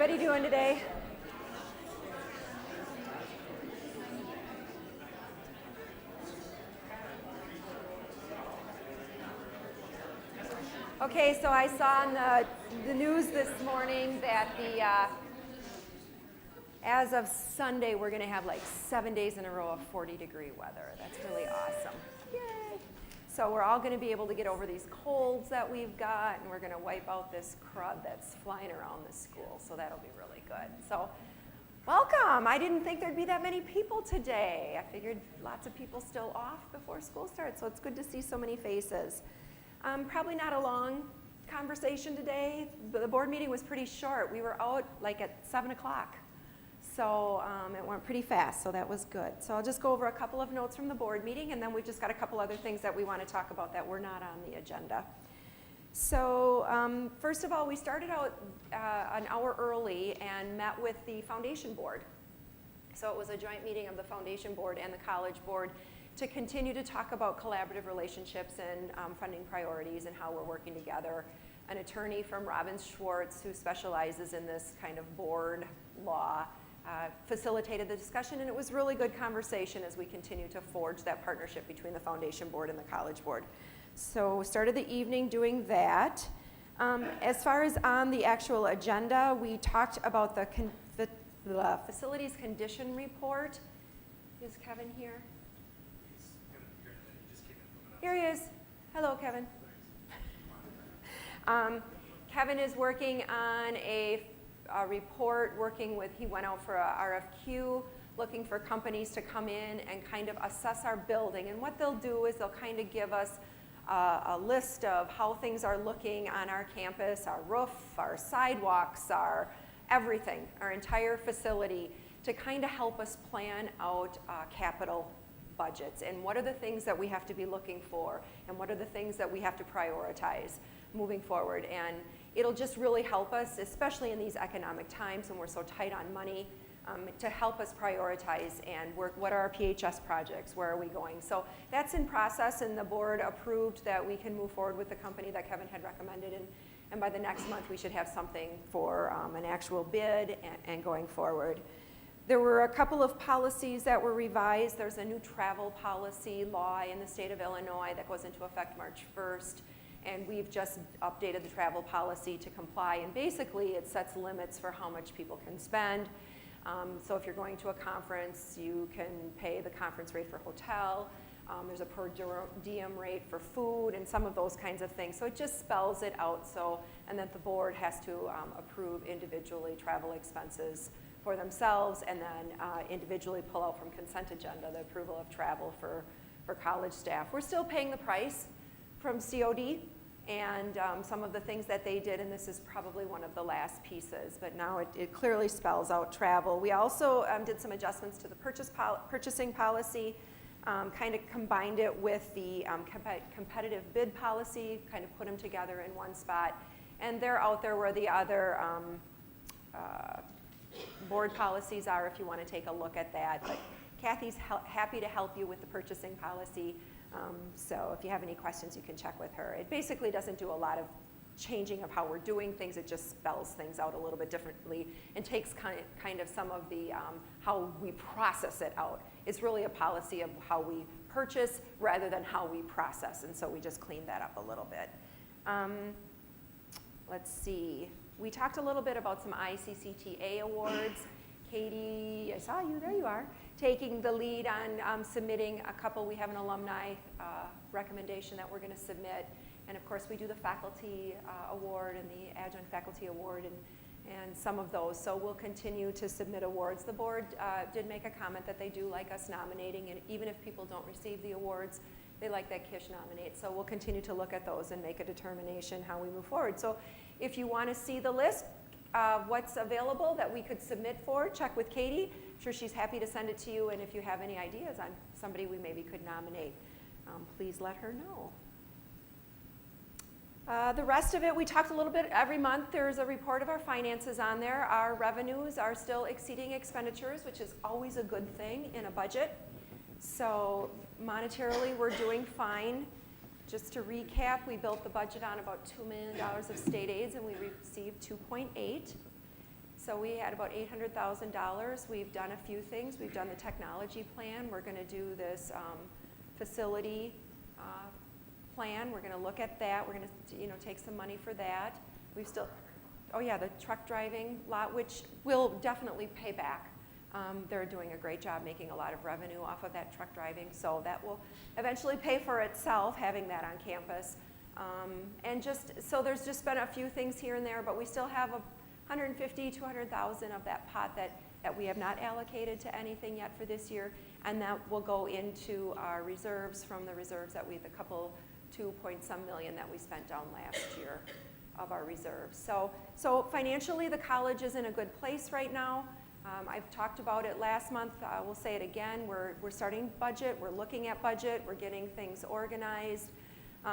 everybody doing today? Okay, so I saw on the news this morning that as of Sunday, we're going to have like 7 days in a row of 40-degree weather. That's really awesome. Yay! So we're all going to be able to get over these colds that we've got, and we're going to wipe out this crud that's flying around the school. So that'll be really good. So welcome. I didn't think there'd be that many people today. I figured lots of people still off before school starts, so it's good to see so many faces. Probably not a long conversation today. The board meeting was pretty short. We were out like at 7 o'clock. So it went pretty fast, so that was good. So I'll just go over a couple of notes from the board meeting, and then we've just got a couple other things that we want to talk about that were not on the agenda. So first of all, we started out an hour early and met with the foundation board. So it was a joint meeting of the foundation board and the college board to continue to talk about collaborative relationships and funding priorities and how we're working together. An attorney from Robbins Schwartz, who specializes in this kind of board law, facilitated the discussion, and it was really good conversation as we continue to forge that partnership between the foundation board and the college board. So we started the evening doing that. As far as on the actual agenda, we talked about the facilities condition report. Is Kevin here? Here he is. Hello, Kevin. Kevin is working on a report, he went out for a RFQ, looking for companies to come in and kind of assess our building. And what they'll do is they'll kind of give us a list of how things are looking on our campus, our roof, our sidewalks, our everything, our entire facility, to kind of help us plan out capital budgets and what are the things that we have to be looking for and what are the things that we have to prioritize moving forward. And it'll just really help us, especially in these economic times when we're so tight on money, to help us prioritize and work what are our PHS projects, where are we going. So that's in process, and the board approved that we can move forward with the company that Kevin had recommended, and by the next month we should have something for an actual bid and going forward. There were a couple of policies that were revised. There's a new travel policy law in the state of Illinois that goes into effect March 1st. And we've just updated the travel policy to comply. And basically, it sets limits for how much people can spend. So if you're going to a conference, you can pay the conference rate for hotel. There's a per diem rate for food and some of those kinds of things. So it just spells it out. And then the board has to approve individually travel expenses for themselves, and then individually pull out from consent agenda the approval of travel for college staff. We're still paying the price from COD and some of the things that they did, and this is probably one of the last pieces, but now it clearly spells out travel. We also did some adjustments to the purchasing policy, kind of combined it with the competitive bid policy, kind of put them together in one spot, and they're out there where the other board policies are if you want to take a look at that. But Kathy's happy to help you with the purchasing policy. So if you have any questions, you can check with her. It basically doesn't do a lot of changing of how we're doing things. It just spells things out a little bit differently and takes kind of some of the how we process it out. It's really a policy of how we purchase rather than how we process, and so we just cleaned that up a little bit. Let's see. We talked a little bit about some ICCTA awards. Katie, I saw you, there you are, taking the lead on submitting a couple. We have an alumni recommendation that we're going to submit. And of course, we do the faculty award and the adjunct faculty award and some of those. So we'll continue to submit awards. The board did make a comment that they do like us nominating, and even if people don't receive the awards, they like that Kish nominates. So we'll continue to look at those and make a determination how we move forward. So if you want to see the list of what's available that we could submit for, check with Katie. I'm sure she's happy to send it to you, and if you have any ideas on somebody we maybe could nominate, please let her know. The rest of it, we talked a little bit. Every month there's a report of our finances on there. Our revenues are still exceeding expenditures, which is always a good thing in a budget. So monetarily, we're doing fine. Just to recap, we built the budget on about $2 million of state aids, and we received 2.8. So we had about $800,000. We've done a few things. We've done the technology plan. We're going to do this facility plan. We're going to look at that. We're going to take some money for that. We've still, oh yeah, the truck driving lot, which will definitely pay back. They're doing a great job making a lot of revenue off of that truck driving, so that will eventually pay for itself, having that on campus. And so there's just been a few things here and there, but we still have $150,000, $200,000 of that pot that we have not allocated to anything yet for this year, and that will go into our reserves from the reserves that the couple 2-point-some million that we spent down last year of our reserves. So financially, the college is in a good place right now. I've talked about it last month. We'll say it again. We're starting budget. We're looking at budget. We're getting things organized.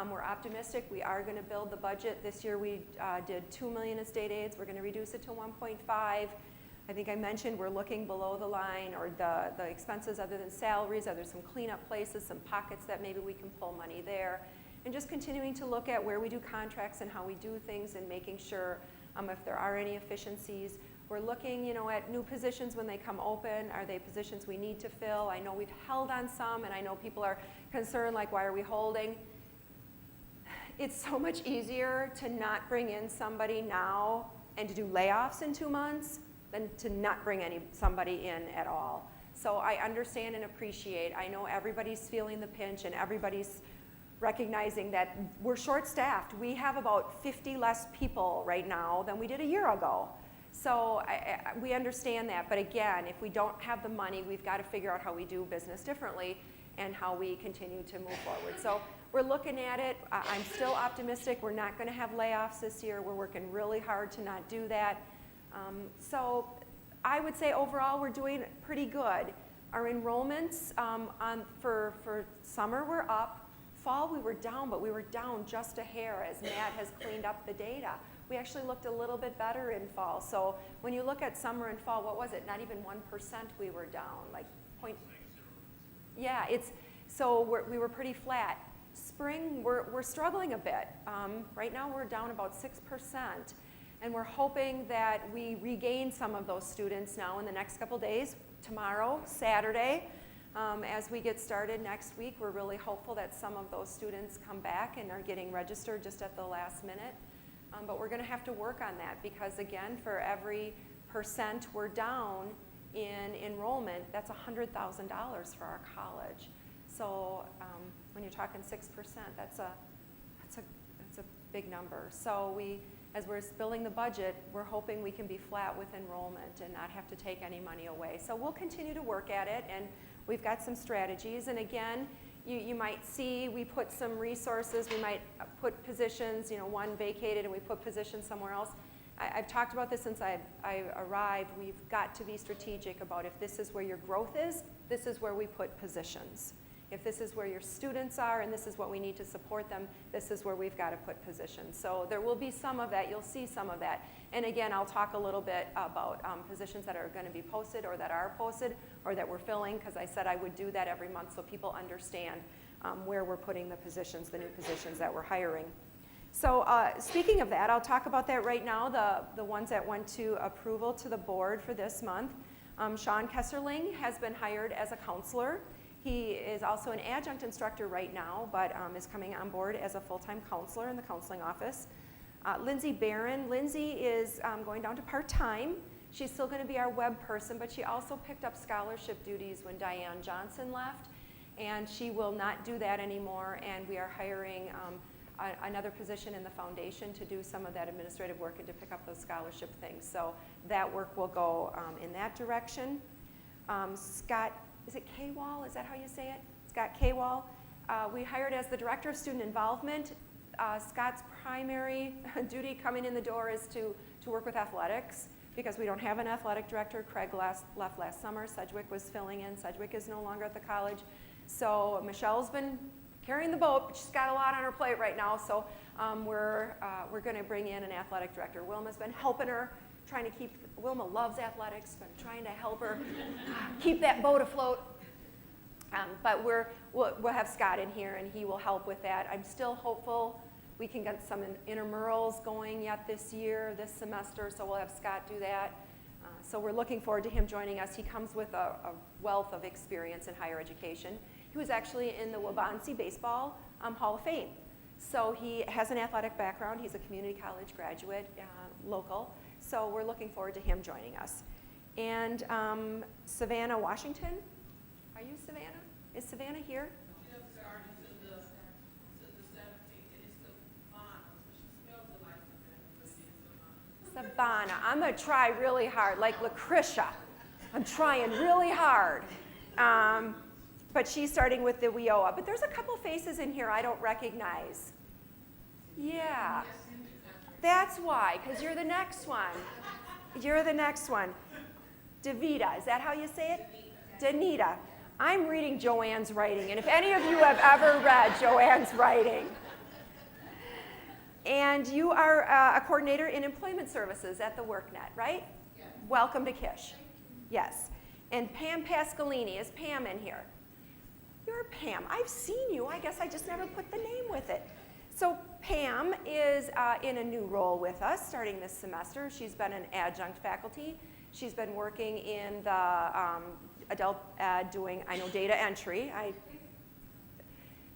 We're optimistic. We are going to build the budget. This year we did $2 million in state aids. We're going to reduce it to 1.5. I think I mentioned we're looking below the line, or the expenses other than salaries. There's some cleanup places, some pockets that maybe we can pull money there. And just continuing to look at where we do contracts and how we do things, and making sure if there are any efficiencies. We're looking, at new positions when they come open. Are they positions we need to fill? I know we've held on some, and I know people are concerned, like, why are we holding? It's so much easier to not bring in somebody now and to do layoffs in 2 months than to not bring somebody in at all. So I understand and appreciate. I know everybody's feeling the pinch, and everybody's recognizing that we're short-staffed. We have about 50 less people right now than we did a year ago. So we understand that, but again, if we don't have the money, we've got to figure out how we do business differently and how we continue to move forward. So we're looking at it. I'm still optimistic. We're not going to have layoffs this year. We're working really hard to not do that. So I would say overall we're doing pretty good. Our enrollments for summer were up. Fall we were down, but we were down just a hair as Matt has cleaned up the data. We actually looked a little bit better in fall. So when you look at summer and fall, what was it? Not even 1% we were down, like point. Yeah, we were pretty flat. Spring, we're struggling a bit. Right now we're down about 6%, and we're hoping that we regain some of those students now in the next couple days. Tomorrow, Saturday, as we get started next week, we're really hopeful that some of those students come back and are getting registered just at the last minute. But we're going to have to work on that, because again, for every % we're down in enrollment, that's $100,000 for our college. So when you're talking 6%, that's a big number. So as we're building the budget, we're hoping we can be flat with enrollment and not have to take any money away. So we'll continue to work at it, and we've got some strategies. And again, you might see we put some resources. We might put positions, one vacated, and we put positions somewhere else. I've talked about this since I arrived. We've got to be strategic about, if this is where your growth is, this is where we put positions. If this is where your students are and this is what we need to support them, this is where we've got to put positions. So there will be some of that. You'll see some of that. And again, I'll talk a little bit about positions that are going to be posted or that are posted or that we're filling, because I said I would do that every month so people understand where we're putting the positions, the new positions that we're hiring. So speaking of that, I'll talk about that right now, the ones that went to approval to the board for this month. Sean Kesserling has been hired as a counselor. He is also an adjunct instructor right now, but is coming on board as a full-time counselor in the counseling office. Lindsay Barron. Lindsay is going down to part-time. She's still going to be our web person, but she also picked up scholarship duties when Diane Johnson left, and she will not do that anymore, and we are hiring another position in the foundation to do some of that administrative work and to pick up those scholarship things. So that work will go in that direction. Scott, is it K-Wall? Is that how you say it? Scott K-Wall. We hired as the Director of Student Involvement. Scott's primary duty coming in the door is to work with athletics, because we don't have an athletic director. Craig left last summer. Sedgwick was filling in. Sedgwick is no longer at the college. So Michelle's been carrying the boat, but she's got a lot on her plate right now. So we're going to bring in an athletic director. Wilma's been helping her, trying to keep, Wilma loves athletics, but trying to help her keep that boat afloat. But we'll have Scott in here, and he will help with that. I'm still hopeful we can get some intramurals going yet this semester, so we'll have Scott do that. So we're looking forward to him joining us. He comes with a wealth of experience in higher education. He was actually in the Waubonsee Baseball Hall of Fame. So he has an athletic background. He's a community college graduate, local. So we're looking forward to him joining us. And Savannah Washington. Are you Savannah? Is Savannah here? She doesn't start until the 17th, and it's Savannah. She spells it like Savannah, but she is Savannah. Savannah. I'm going to try really hard, like Lucretia. I'm trying really hard. But she's starting with the WIOA. But there's a couple faces in here I don't recognize. Yeah. That's why, because you're the next one. You're the next one. Davita, is that how you say it? Danita. I'm reading Joanne's writing, and if any of you have ever read Joanne's writing. And you are a coordinator in employment services at the WorkNet, right? Yes. Welcome to Kish. Yes. And Pam Pascalini, is Pam in here? You're Pam. I've seen you. I guess I just never put the name with it. So Pam is in a new role with us starting this semester. She's been an adjunct faculty. She's been working in the adult ed doing, I know, data entry.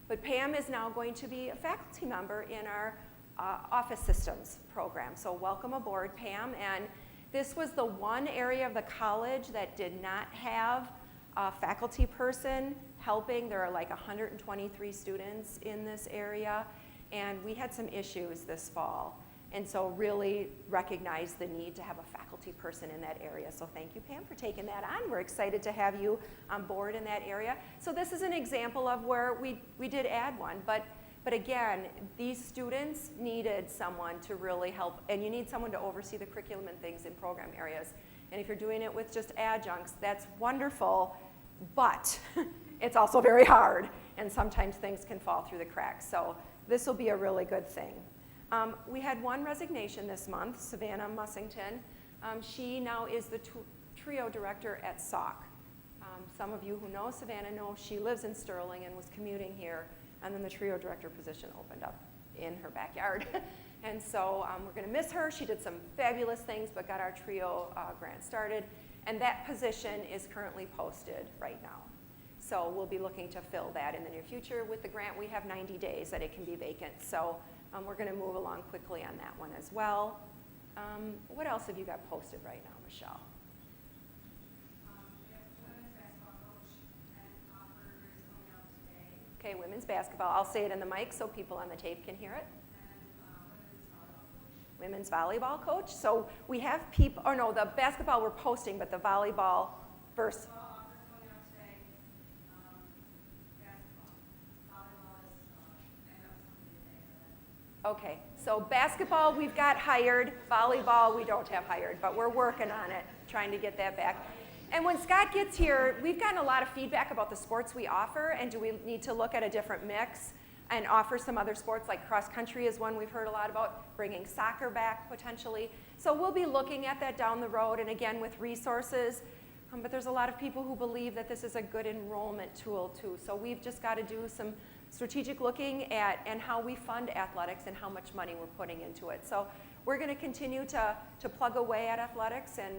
But Pam is now going to be a faculty member in our office systems program. So welcome aboard, Pam. And this was the one area of the college that did not have a faculty person helping. There are like 123 students in this area. And we had some issues this fall. And so really recognized the need to have a faculty person in that area. So thank you, Pam, for taking that on. We're excited to have you on board in that area. So this is an example of where we did add one. But again, these students needed someone to really help. And you need someone to oversee the curriculum and things in program areas. And if you're doing it with just adjuncts, that's wonderful. But it's also very hard. And sometimes things can fall through the cracks. So this will be a really good thing. We had one resignation this month, Savannah Mussington. She now is the trio director at SAUC. Some of you who know Savannah know she lives in Sterling and was commuting here, and then the trio director position opened up in her backyard. And so we're going to miss her. She did some fabulous things, but got our trio grant started. And that position is currently posted right now. So we'll be looking to fill that in the near future. With the grant, we have 90 days that it can be vacant. So we're going to move along quickly on that one as well. What else have you got posted right now, Michelle? We have women's basketball coach and offer is going out today. Okay, women's basketball. I'll say it in the mic so people on the tape can hear it. And Women's volleyball coach. So we have people, oh no, the basketball we're posting, but the volleyball first. basketball offer is going out today. Basketball. Volleyball is, I know something today for that. Okay, so basketball we've got hired, volleyball we don't have hired, but we're working on it, trying to get that back. And when Scott gets here, we've gotten a lot of feedback about the sports we offer, and do we need to look at a different mix and offer some other sports, like cross country is one we've heard a lot about, bringing soccer back potentially. So we'll be looking at that down the road, and again with resources. But there's a lot of people who believe that this is a good enrollment tool too. So we've just got to do some strategic looking at and how we fund athletics and how much money we're putting into it. So we're going to continue to plug away at athletics and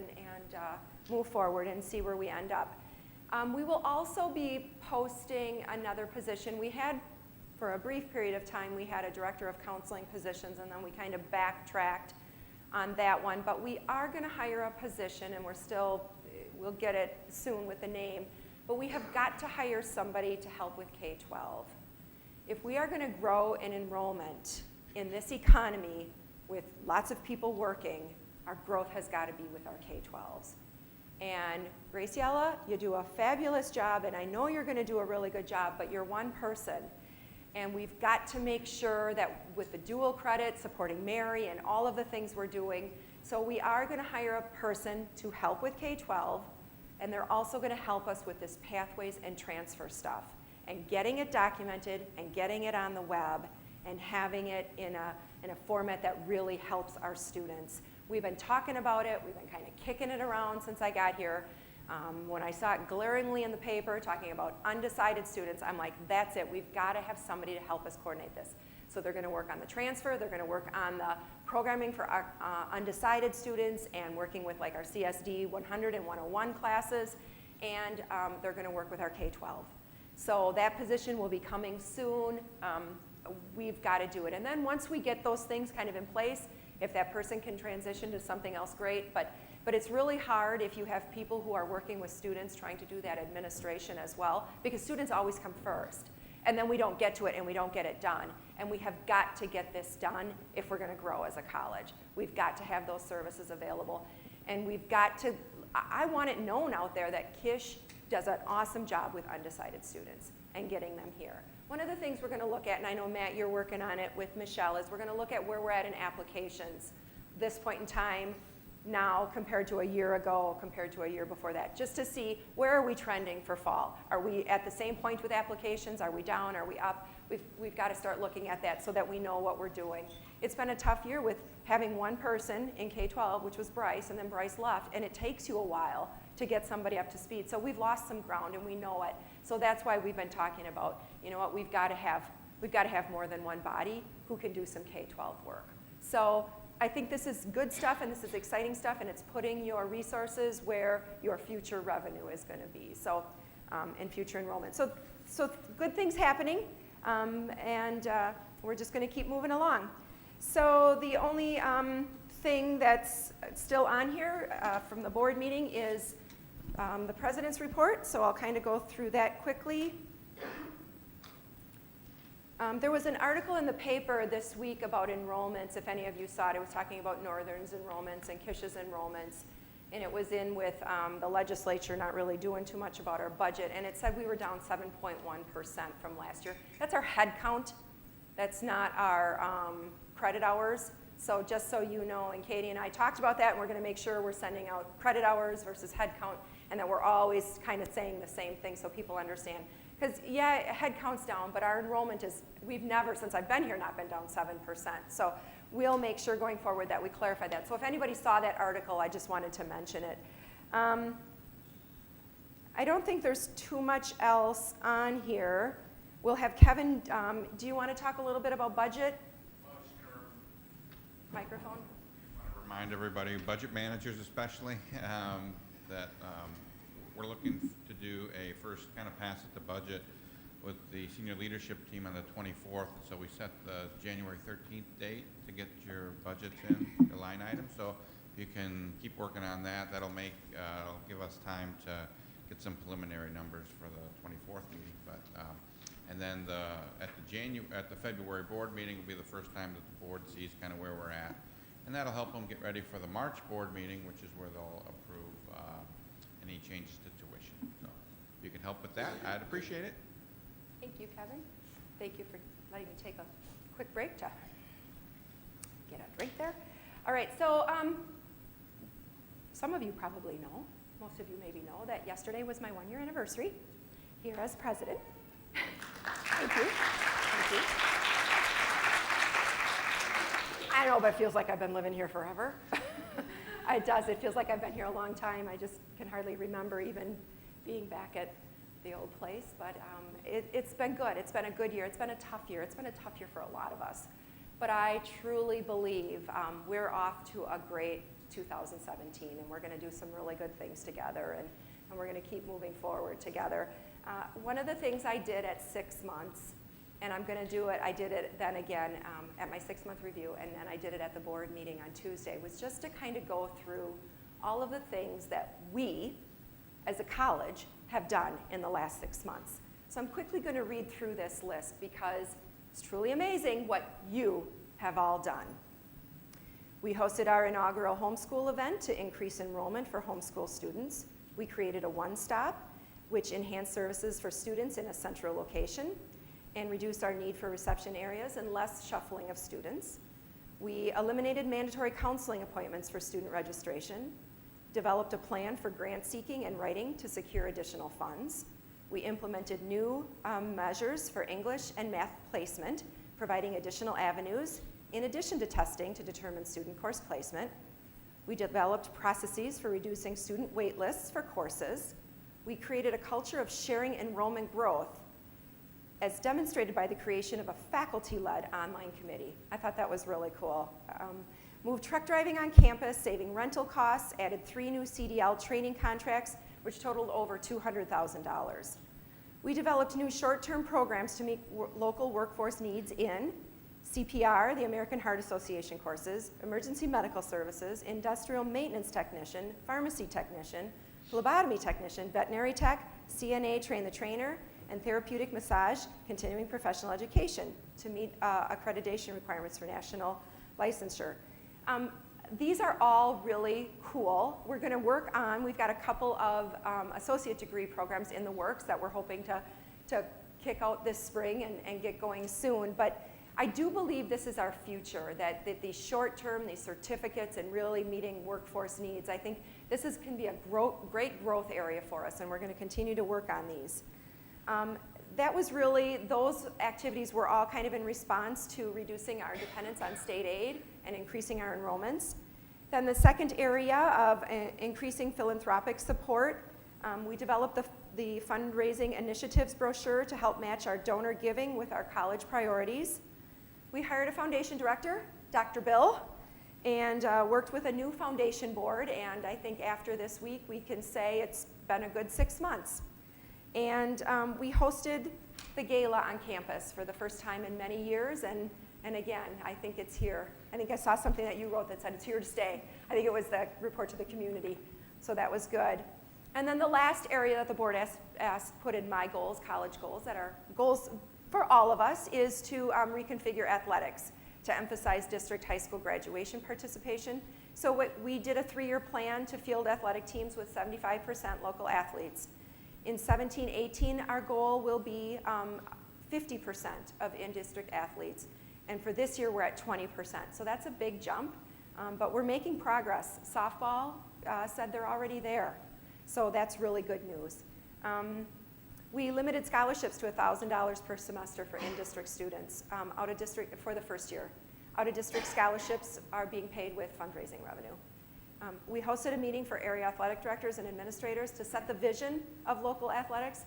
move forward and see where we end up. We will also be posting another position. We had, for a brief period of time, we had a director of counseling positions, and then we kind of backtracked on that one. But we are going to hire a position, and we'll get it soon with the name. But we have got to hire somebody to help with K-12. If we are going to grow in enrollment in this economy with lots of people working, our growth has got to be with our K-12s. And Graciela, you do a fabulous job, and I know you're going to do a really good job, but you're one person. And we've got to make sure that with the dual credit, supporting Mary and all of the things we're doing, so we are going to hire a person to help with K-12, and they're also going to help us with this pathways and transfer stuff, and getting it documented and getting it on the web and having it in a format that really helps our students. We've been talking about it. We've been kind of kicking it around since I got here. When I saw it glaringly in the paper talking about undecided students, I'm like, that's it. We've got to have somebody to help us coordinate this. So they're going to work on the transfer, they're going to work on the programming for our, undecided students and working with like our CSD 100 and 101 classes, and they're going to work with our K-12. So that position will be coming soon. We've got to do it. And then once we get those things kind of in place, if that person can transition to something else, great. But it's really hard if you have people who are working with students trying to do that administration as well, because students always come first. And then we don't get to it and we don't get it done. And we have got to get this done if we're going to grow as a college. We've got to have those services available. And we've got to, I want it known out there that Kish does an awesome job with undecided students and getting them here. One of the things we're going to look at, and I know Matt, you're working on it with Michelle, is we're going to look at where we're at in applications this point in time now compared to a year ago, compared to a year before that, just to see where are we trending for fall. Are we at the same point with applications? Are we down? Are we up? We've got to start looking at that so that we know what we're doing. It's been a tough year with having one person in K-12, which was Bryce, and then Bryce left, and it takes you a while to get somebody up to speed. So we've lost some ground and we know it. So that's why we've been talking about, you know what, we've got to have more than one body who can do some K-12 work. So I think this is good stuff and this is exciting stuff, and it's putting your resources where your future revenue is going to be, so and future enrollment. So good things happening, and we're just going to keep moving along. So the only thing that's still on here from the board meeting is the president's report, so I'll kind of go through that quickly. There was an article in the paper this week about enrollments, if any of you saw it. It was talking about Northern's enrollments and Kish's enrollments, and it was in with the legislature not really doing too much about our budget, and it said we were down 7.1% from last year. That's our head count. That's not our credit hours. So just so you know, and Katie and I talked about that, and we're going to make sure we're sending out credit hours versus head count, and that we're always kind of saying the same thing so people understand. Because, yeah, head count's down, but our enrollment is, we've never, since I've been here, not been down 7%. So we'll make sure going forward that we clarify that. So if anybody saw that article, I just wanted to mention it. I don't think there's too much else on here. We'll have Kevin, do you want to talk a little bit about budget? Microphone. I want to remind everybody, budget managers especially, that we're looking to do a first kind of pass at the budget with the senior leadership team on the 24th. So we set the January 13th date to get your budgets in, your line items. So if you can keep working on that, that'll give us time to get some preliminary numbers for the 24th meeting. But and then at the February board meeting will be the first time that the board sees kind of where we're at, and that'll help them get ready for the March board meeting, which is where they'll approve any changes to tuition. So if you can help with that, I'd appreciate it. Thank you, Kevin. Thank you for letting me take a quick break to get a drink there. All right, so some of you probably know, most of you maybe know, that yesterday was my 1-year anniversary here as president. Thank you. Thank you. I know, but it feels like I've been living here forever. It does. It feels like I've been here a long time. I just can hardly remember even being back at the old place. But it's been good. It's been a good year. It's been a tough year. It's been a tough year for a lot of us. But I truly believe we're off to a great 2017, and we're going to do some really good things together, and we're going to keep moving forward together. One of the things I did at 6 months, and I'm going to do it, I did it then again at my 6-month review, and then I did it at the board meeting on Tuesday, was just to kind of go through all of the things that we, as a college, have done in the last 6 months. So I'm quickly going to read through this list because it's truly amazing what you have all done. We hosted our inaugural homeschool event to increase enrollment for homeschool students. We created a one-stop, which enhanced services for students in a central location and reduced our need for reception areas and less shuffling of students. We eliminated mandatory counseling appointments for student registration, developed a plan for grant seeking and writing to secure additional funds. We implemented new measures for English and math placement, providing additional avenues in addition to testing to determine student course placement. We developed processes for reducing student wait lists for courses. We created a culture of sharing enrollment growth as demonstrated by the creation of a faculty-led online committee. I thought that was really cool. Moved truck driving on campus, saving rental costs, added 3 new CDL training contracts, which totaled over $200,000. We developed new short-term programs to meet local workforce needs in CPR, the American Heart Association courses, emergency medical services, industrial maintenance technician, pharmacy technician, phlebotomy technician, veterinary tech, CNA, train the trainer, and therapeutic massage, continuing professional education to meet accreditation requirements for national licensure. These are all really cool. We're going to work on, we've got a couple of associate degree programs in the works that we're hoping to kick out this spring and get going soon. But I do believe this is our future, that these short-term, these certificates, and really meeting workforce needs. I think this can be a great growth area for us, and we're going to continue to work on these. That was really, those activities were all kind of in response to reducing our dependence on state aid and increasing our enrollments. Then the second area of increasing philanthropic support, we developed the fundraising initiatives brochure to help match our donor giving with our college priorities. We hired a foundation director, Dr. Bill, and worked with a new foundation board, and I think after this week we can say it's been a good 6 months. And we hosted the gala on campus for the first time in many years, and again, I think it's here. I think I saw something that you wrote that said it's here to stay. I think it was the report to the community, so that was good. And then the last area that the board put in my goals, college goals, that are goals for all of us, is to reconfigure athletics to emphasize district high school graduation participation. So we did a 3-year plan to field athletic teams with 75% local athletes. In 17-18, our goal will be 50% of in-district athletes. And for this year, we're at 20%. So that's a big jump, but we're making progress. Softball said they're already there. So that's really good news. We limited scholarships to $1,000 per semester for in-district students out of district for the first year. Out-of-district scholarships are being paid with fundraising revenue. We hosted a meeting for area athletic directors and administrators to set the vision of local athletics,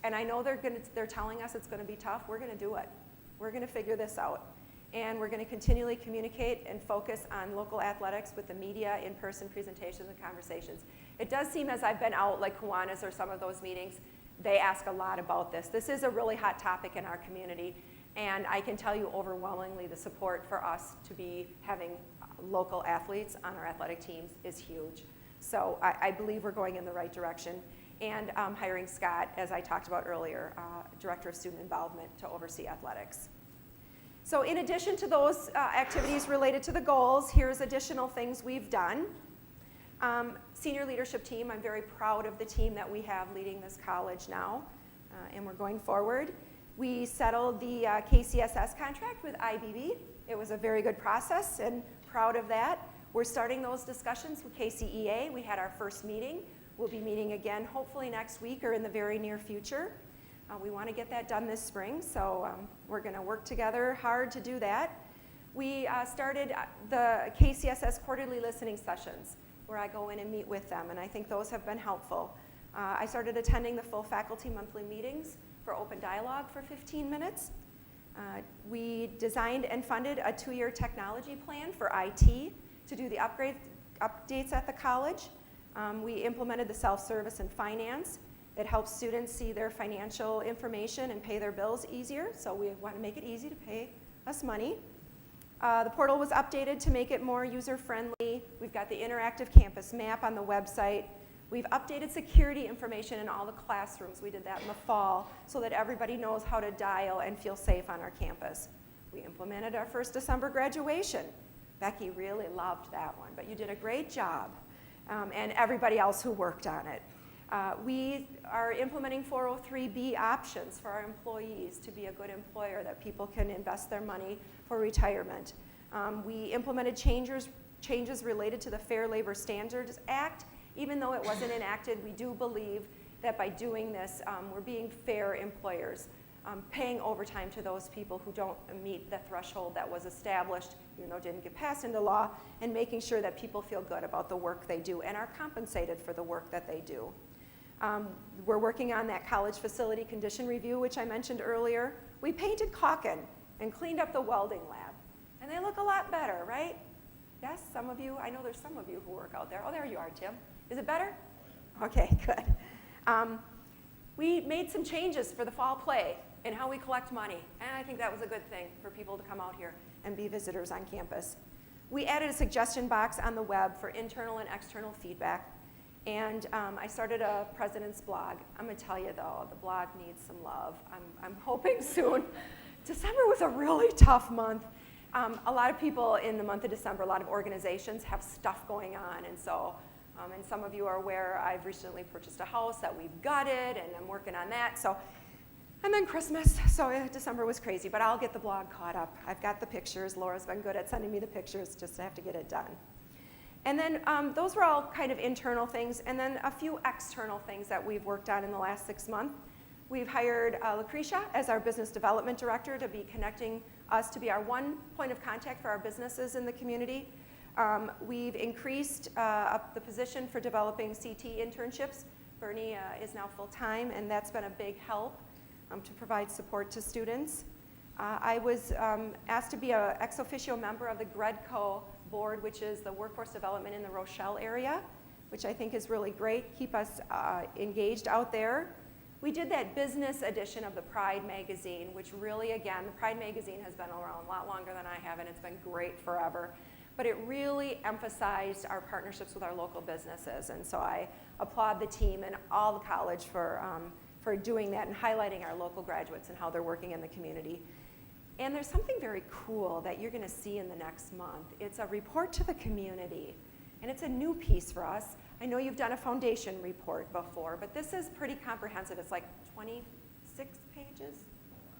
and I know they're telling us it's going to be tough. We're going to do it. We're going to figure this out, and we're going to continually communicate and focus on local athletics with the media, in-person presentations, and conversations. It does seem, as I've been out, like Kiwanis or some of those meetings, they ask a lot about this. This is a really hot topic in our community, and I can tell you overwhelmingly the support for us to be having local athletes on our athletic teams is huge. So I believe we're going in the right direction. And hiring Scott, as I talked about earlier, Director of Student Involvement, to oversee athletics. So in addition to those activities related to the goals, here's additional things we've done. Senior leadership team, I'm very proud of the team that we have leading this college now, and we're going forward. We settled the KCSS contract with IBB. It was a very good process, and proud of that. We're starting those discussions with KCEA. We had our first meeting. We'll be meeting again hopefully next week or in the very near future. We want to get that done this spring, so we're going to work together hard to do that. We started the KCSS quarterly listening sessions where I go in and meet with them, and I think those have been helpful. I started attending the full faculty monthly meetings for open dialogue for 15 minutes. We designed and funded a 2-year technology plan for IT to do the updates at the college. We implemented the self-service and finance. It helps students see their financial information and pay their bills easier, so we want to make it easy to pay us money. The portal was updated to make it more user-friendly. We've got the interactive campus map on the website. We've updated security information in all the classrooms. We did that in the fall so that everybody knows how to dial and feel safe on our campus. We implemented our first December graduation. Becky really loved that one, but you did a great job, and everybody else who worked on it. We are implementing 403B options for our employees to be a good employer, that people can invest their money for retirement. We implemented changes related to the Fair Labor Standards Act. Even though it wasn't enacted, we do believe that by doing this, we're being fair employers, paying overtime to those people who don't meet the threshold that was established, even though it didn't get passed into law, and making sure that people feel good about the work they do and are compensated for the work that they do. We're working on that college facility condition review, which I mentioned earlier. We painted caulking and cleaned up the welding lab. And they look a lot better, right? Yes, some of you, I know there's some of you who work out there. Oh, there you are, Tim. Is it better? Okay, good. We made some changes for the fall play and how we collect money. And I think that was a good thing for people to come out here and be visitors on campus. We added a suggestion box on the web for internal and external feedback. And I started a president's blog. I'm going to tell you, though, the blog needs some love. I'm hoping soon. December was a really tough month. A lot of people in the month of December, a lot of organizations have stuff going on. And so, and some of you are aware, I've recently purchased a house that we've gutted, and I'm working on that. So, and then Christmas, so December was crazy, but I'll get the blog caught up. I've got the pictures. Laura's been good at sending me the pictures, just have to get it done. And then those were all kind of internal things, and then a few external things that we've worked on in the last 6 months. We've hired Lucretia as our business development director to be connecting us to be our one point of contact for our businesses in the community. We've increased up the position for developing CT internships. Bernie is now full-time, and that's been a big help to provide support to students. I was asked to be an ex officio member of the GREDCO board, which is the workforce development in the Rochelle area, which I think is really great. Keep us engaged out there. We did that business edition of the Pride magazine, which really, again, the Pride magazine has been around a lot longer than I have, and it's been great forever. But it really emphasized our partnerships with our local businesses, and so I applaud the team and all the college for doing that and highlighting our local graduates and how they're working in the community. And there's something very cool that you're going to see in the next month. It's a report to the community, and it's a new piece for us. I know you've done a foundation report before, but this is pretty comprehensive. It's like 26 pages,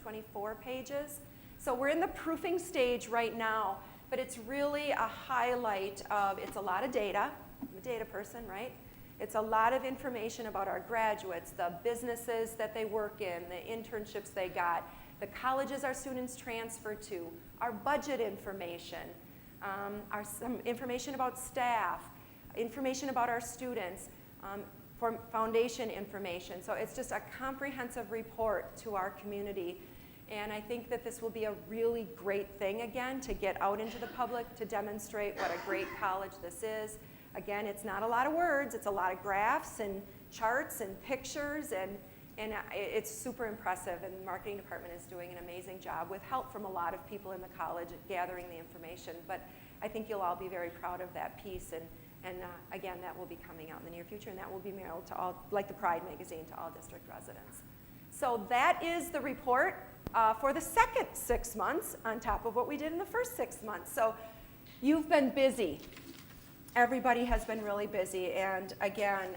24 pages. So we're in the proofing stage right now, but it's really a highlight of, it's a lot of data. I'm a data person, right? It's a lot of information about our graduates, the businesses that they work in, the internships they got, the colleges our students transfer to, our budget information, some information about staff, information about our students, for foundation information. So it's just a comprehensive report to our community. And I think that this will be a really great thing, again, to get out into the public, to demonstrate what a great college this is. Again, it's not a lot of words, it's a lot of graphs and charts and pictures, and it's super impressive, and the marketing department is doing an amazing job with help from a lot of people in the college gathering the information. But I think you'll all be very proud of that piece, and again, that will be coming out in the near future, and that will be mailed to all, like the Pride magazine, to all district residents. So that is the report for the second 6 months on top of what we did in the first 6 months. So you've been busy. Everybody has been really busy, and again,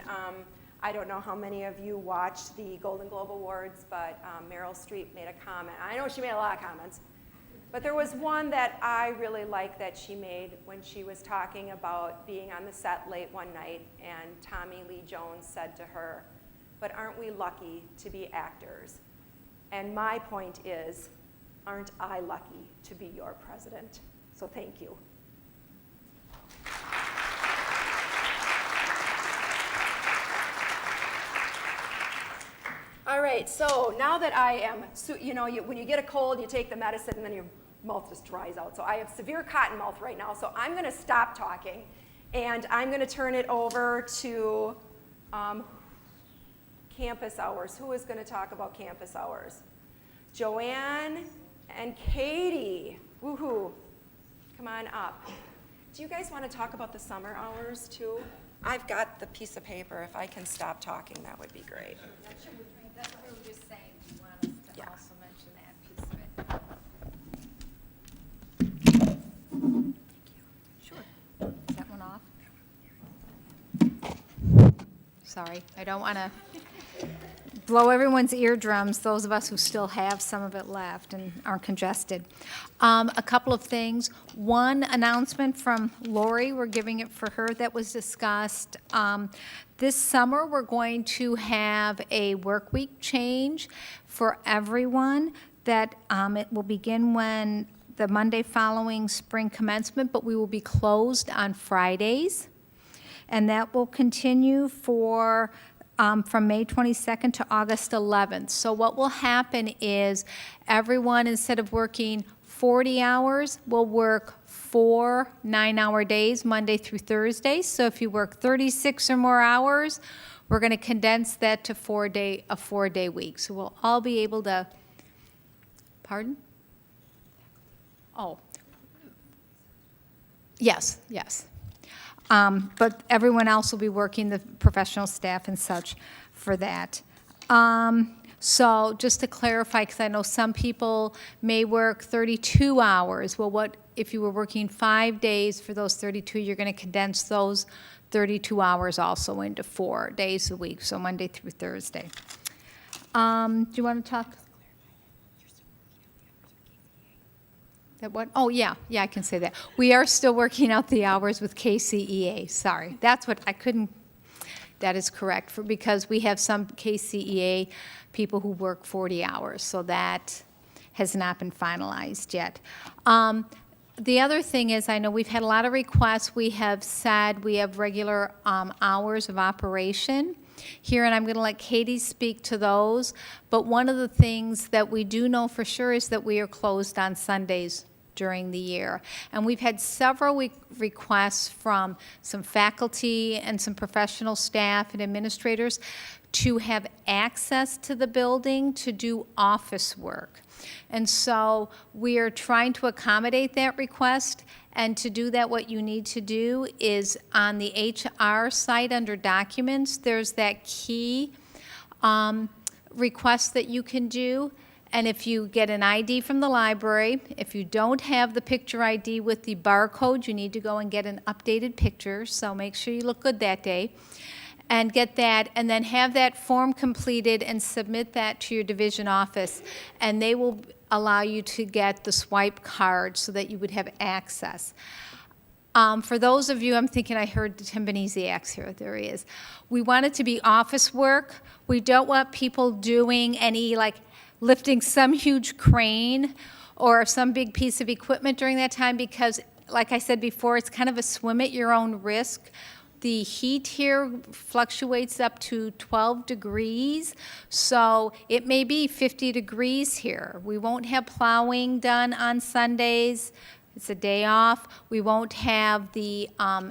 I don't know how many of you watched the Golden Globe Awards, but Meryl Streep made a comment. I know she made a lot of comments, but there was one that I really liked that she made when she was talking about being on the set late one night, and Tommy Lee Jones said to her, "But aren't we lucky to be actors?" And my point is, aren't I lucky to be your president? So thank you. All right, so now that I am, when you get a cold, you take the medicine and then your mouth just dries out. So I have severe cotton mouth right now, so I'm gonna stop talking and I'm gonna turn it over to campus hours. Who is gonna talk about campus hours? Joanne and Katie, woohoo, come on up. Do you guys wanna talk about the summer hours too? I've got the piece of paper. If I can stop talking, that would be great. That's what we were just saying, you want us to also mention that piece of it. Sure. Is that one off? Sorry, I don't want to blow everyone's eardrums, those of us who still have some of it left and aren't congested. A couple of things. One announcement from Lori, we're giving it for her, that was discussed. This summer, we're going to have a work week change for everyone that it will begin when the Monday following spring commencement, but we will be closed on Fridays. And that will continue for from May 22nd to August 11th. So what will happen is everyone, instead of working 40 hours, will work 4 9-hour days, Monday through Thursday. So if you work 36 or more hours, we're going to condense that to a 4-day week. So we'll all be able to, pardon? Oh. Yes, yes. But everyone else will be working, the professional staff and such, for that. So just to clarify, because I know some people may work 32 hours. Well, what if you were working 5 days for those 32, you're going to condense those 32 hours also into 4 days a week, so Monday through Thursday. Do you want to talk? That what? Oh, yeah, I can say that. We are still working out the hours with KCEA, sorry. That's what I couldn't, that is correct, because we have some KCEA people who work 40 hours, so that has not been finalized yet. The other thing is, I know we've had a lot of requests. We have said we have regular hours of operation here, and I'm going to let Katie speak to those. But one of the things that we do know for sure is that we are closed on Sundays during the year. And we've had several requests from some faculty and some professional staff and administrators to have access to the building to do office work. And so we are trying to accommodate that request. And to do that, what you need to do is on the HR site under documents, there's that key request that you can do. And if you get an ID from the library, if you don't have the picture ID with the barcode, you need to go and get an updated picture. So make sure you look good that day. And get that, and then have that form completed and submit that to your division office. And they will allow you to get the swipe card so that you would have access. For those of you, I'm thinking I heard Tim Benesiak's here. There he is. We want it to be office work. We don't want people doing any, like, lifting some huge crane or some big piece of equipment during that time because, like I said before, it's kind of a swim at your own risk. The heat here fluctuates up to 12 degrees, so it may be 50 degrees here. We won't have plowing done on Sundays. It's a day off. We won't have the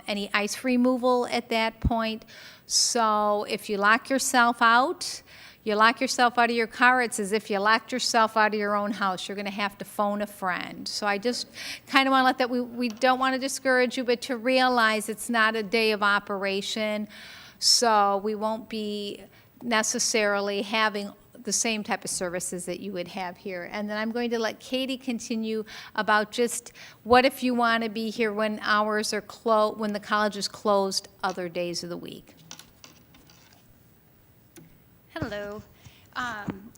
any ice removal at that point. So if you lock yourself out, you lock yourself out of your car, it's as if you locked yourself out of your own house. You're going to have to phone a friend. So I just kind of want to let that, we don't want to discourage you, but to realize it's not a day of operation. So we won't be necessarily having the same type of services that you would have here. And then I'm going to let Katie continue about just what if you want to be here when hours are closed, when the college is closed other days of the week. Hello.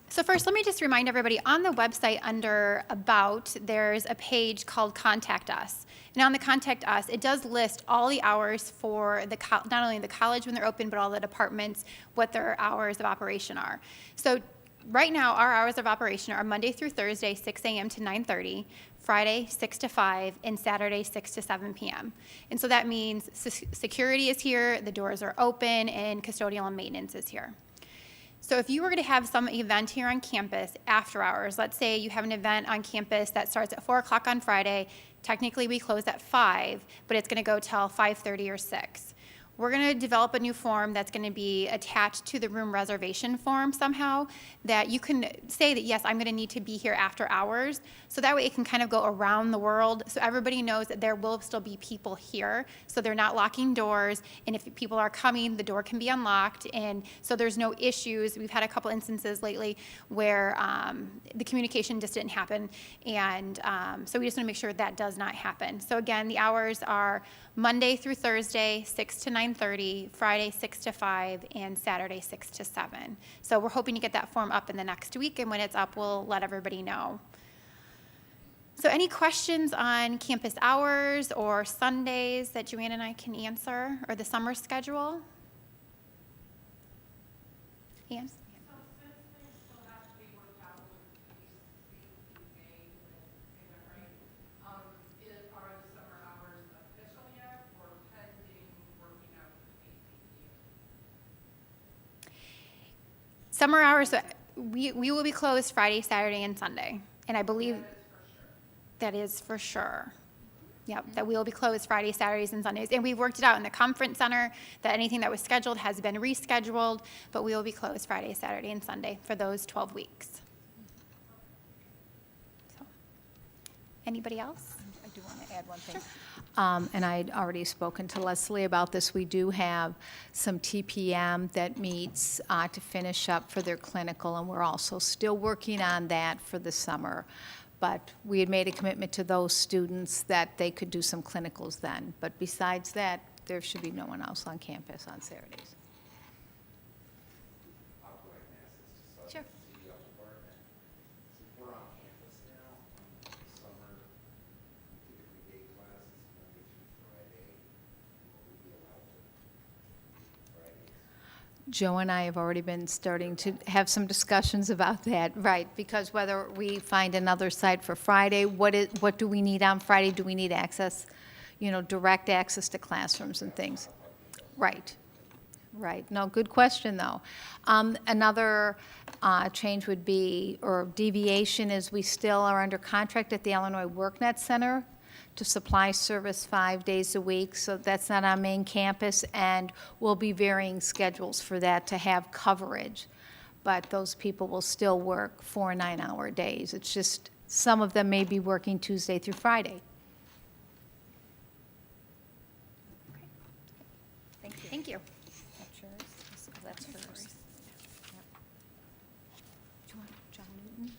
So first, let me just remind everybody, on the website under About, there's a page called Contact Us. And on the Contact Us, it does list all the hours for the not only the college when they're open, but all the departments, what their hours of operation are. So right now, our hours of operation are Monday through Thursday, 6 a.m. to 9:30, Friday, 6 to 5, and Saturday, 6 to 7 p.m. And so that means security is here, the doors are open, and custodial and maintenance is here. So if you were going to have some event here on campus after hours, let's say you have an event on campus that starts at 4 o'clock on Friday, technically we close at 5, but it's going to go till 5:30 or 6. We're going to develop a new form that's going to be attached to the room reservation form somehow that you can say that, yes, I'm going to need to be here after hours. So that way it can kind of go around the world so everybody knows that there will still be people here. So they're not locking doors. And if people are coming, the door can be unlocked. And so there's no issues. We've had a couple instances lately where the communication just didn't happen. And so we just want to make sure that does not happen. So again, the hours are Monday through Thursday, 6 to 9:30, Friday 6 to 5, and Saturday 6 to 7. So we're hoping to get that form up in the next week, and when it's up, we'll let everybody know. So any questions on campus hours or Sundays that Joanne and I can answer, or the summer schedule? Yes? So since things still have to be worked out with KCEA, is that right? Are the summer hours official yet or pending working out with KCEA? Summer hours, we will be closed Friday, Saturday, and Sunday. And I believe that is for sure. Yep, that we will be closed Friday, Saturdays, and Sundays. And we've worked it out in the conference center that anything that was scheduled has been rescheduled, but we will be closed Friday, Saturday, and Sunday for those 12 weeks. So, anybody else? I do want to add one thing. And I'd already spoken to Leslie about this. We do have some TPM that meets to finish up for their clinical, and we're also still working on that for the summer. But we had made a commitment to those students that they could do some clinicals then. But besides that, there should be no one else on campus on Saturdays. Sure. We're on campus now, summer, typically day classes, Monday through Friday. Will we be allowed to Fridays? Joe and I have already been starting to have some discussions about that, right? Because whether we find another site for Friday, what do we need on Friday? Do we need access, direct access to classrooms and things? Right, right. No, good question, though. Another change would be, or deviation, is we still are under contract at the Illinois WorkNet Center to supply service 5 days a week, so that's not on main campus, and we'll be varying schedules for that to have coverage. But those people will still work 4 9-hour days. It's just some of them may be working Tuesday through Friday. Thank you. That's yours? That's hers. Yep. Do you want John Newton?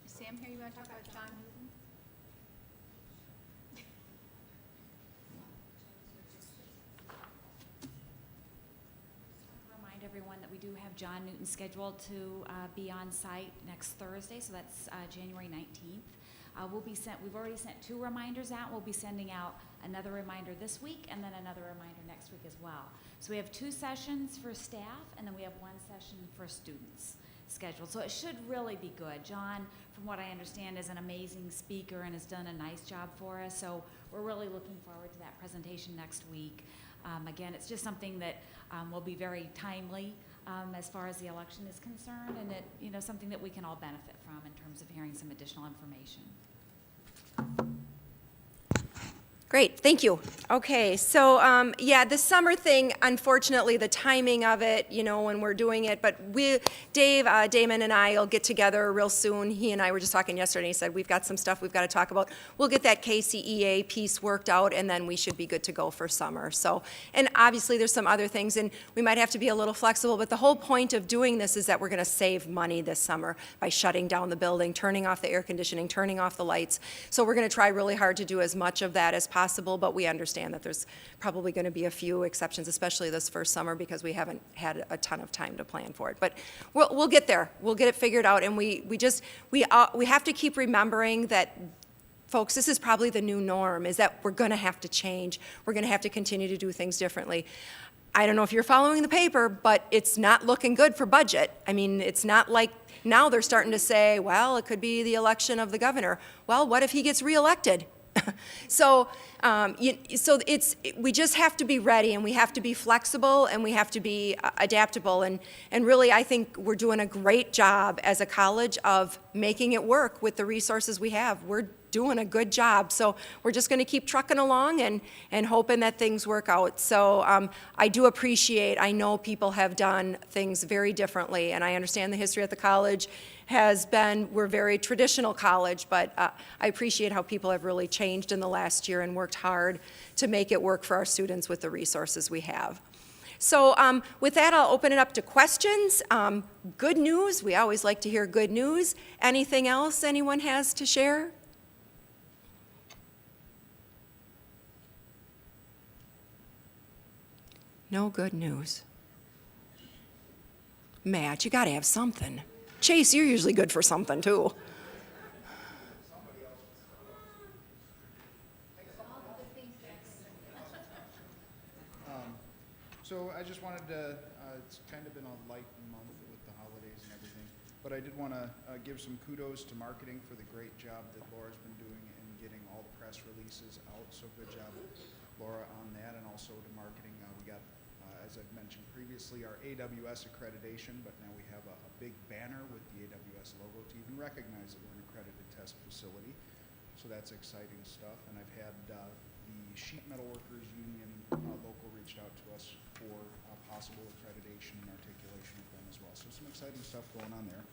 Is Sam here? You want to talk about John Newton? Remind everyone that we do have John Newton scheduled to be on site next Thursday, so that's January 19th. We've already sent 2 reminders out. We'll be sending out another reminder this week and then another reminder next week as well. So we have 2 sessions for staff, and then we have 1 session for students scheduled. So it should really be good. John, from what I understand, is an amazing speaker and has done a nice job for us. So we're really looking forward to that presentation next week. Again, it's just something that will be very timely as far as the election is concerned, and it, something that we can all benefit from in terms of hearing some additional information. Great, thank you. Okay, so the summer thing, unfortunately, the timing of it, when we're doing it, but Dave, Damon and I will get together real soon. He and I were just talking yesterday, and he said, we've got some stuff we've got to talk about. We'll get that KCEA piece worked out, and then we should be good to go for summer. So, and obviously there's some other things, and we might have to be a little flexible, but the whole point of doing this is that we're going to save money this summer by shutting down the building, turning off the air conditioning, turning off the lights. So we're going to try really hard to do as much of that as possible, but we understand that there's probably going to be a few exceptions, especially this first summer, because we haven't had a ton of time to plan for it. But we'll get there. We'll get it figured out, and we have to keep remembering that, folks, this is probably the new norm, is that we're going to have to change. We're going to have to continue to do things differently. I don't know if you're following the paper, but it's not looking good for budget. I mean, it's not like now they're starting to say, well, it could be the election of the governor. Well, what if he gets reelected? So we just have to be ready, and we have to be flexible, and we have to be adaptable, and really I think we're doing a great job as a college of making it work with the resources we have. We're doing a good job, so we're just going to keep trucking along and hoping that things work out. So I do appreciate, I know people have done things very differently, and I understand the history at the college has been, we're a very traditional college, but I appreciate how people have really changed in the last year and worked hard to make it work for our students with the resources we have. So with that, I'll open it up to questions. Good news, we always like to hear good news. Anything else anyone has to share? No good news. Matt, you gotta have something. Chase, you're usually good for something too. So I just wanted to, it's kind of been a light month with the holidays and everything, but I did want to give some kudos to marketing for the great job that Laura's been doing in getting all the press releases out. So good job, Laura, on that, and also to marketing. We got, as as I've mentioned previously, our AWS accreditation, but now we have a big banner with the AWS logo to even recognize that we're an accredited test facility. So that's exciting stuff. And I've had the Sheet Metal Workers Union local reached out to us for possible accreditation and articulation with them as well. So some exciting stuff going on there.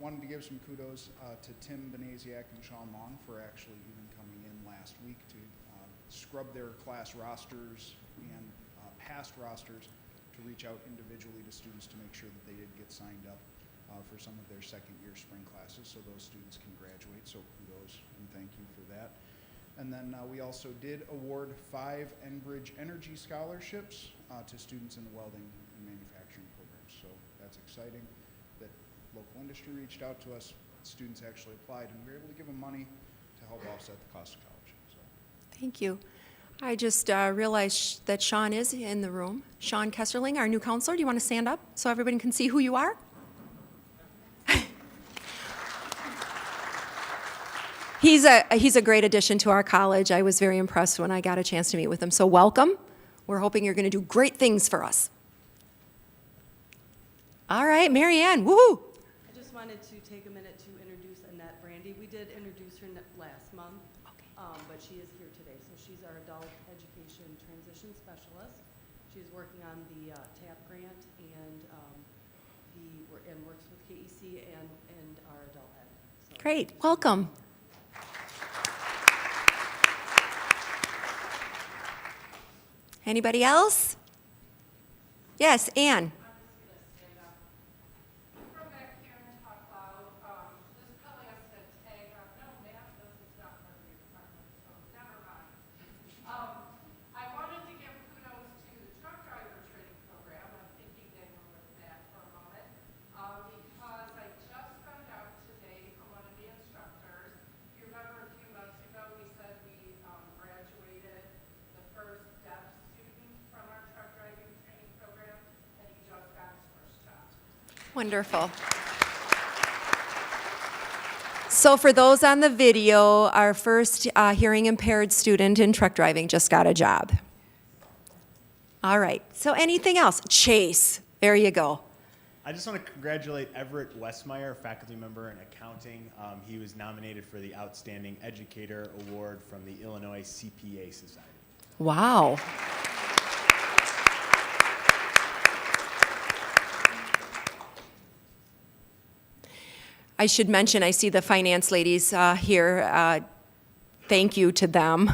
Wanted to give some kudos to Tim Benasiak and Sean Long for actually even coming in last week to scrub their class rosters and past rosters to reach out individually to students to make sure that they did get signed up for some of their second year spring classes so those students can graduate. So kudos and thank you for that. And then we also did award 5 Enbridge Energy Scholarships to students in the welding and manufacturing programs. So that's exciting that local industry reached out to us, students actually applied, and we were able to give them money to help offset the cost of college. So. Thank you. I just realized that Sean is in the room. Sean Kesserling, our new counselor. Do you want to stand up so everybody can see who you are? He's a great addition to our college. I was very impressed when I got a chance to meet with him. So welcome. We're hoping you're going to do great things for us. All right, Mary Ann, woohoo! I just wanted to take a minute to introduce Annette Brandy. We did introduce her last month, but she is here today. So she's our adult education transition specialist. She's working on the TAP grant and works with KEC and our adult ed. So Great, welcome. Anybody else? Yes, Ann. From back here and talk loud, this probably has to tag on, no, ma'am, this is not part of your department, so never mind. I wanted to give kudos to the truck driver training program. I'm thinking they were with that for a moment, because I just found out today from one of the instructors. You remember a few months ago, we said we graduated the first deaf student from our truck driving training program, and he just got his first job. Wonderful. So for those on the video, our first hearing impaired student in truck driving just got a job. All right, so anything else? Chase, there you go. I just want to congratulate Everett Westmeyer, faculty member in accounting. He was nominated for the Outstanding Educator Award from the Illinois CPA Society. Wow. I should mention, I see the finance ladies here. Thank you to them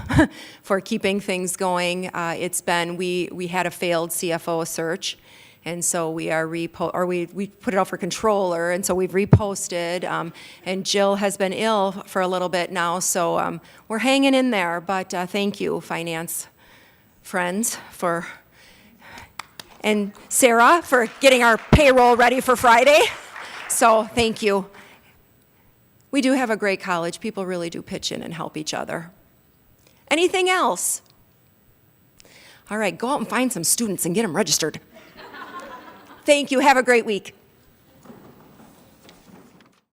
for keeping things going. It's been, we had a failed CFO search, and so we are we put it out for controller, and so we've reposted. And Jill has been ill for a little bit now, so we're hanging in there. But thank you, finance friends, and Sarah for getting our payroll ready for Friday. So thank you. We do have a great college. People really do pitch in and help each other. Anything else? All right, go out and find some students and get them registered. Thank you. Have a great week.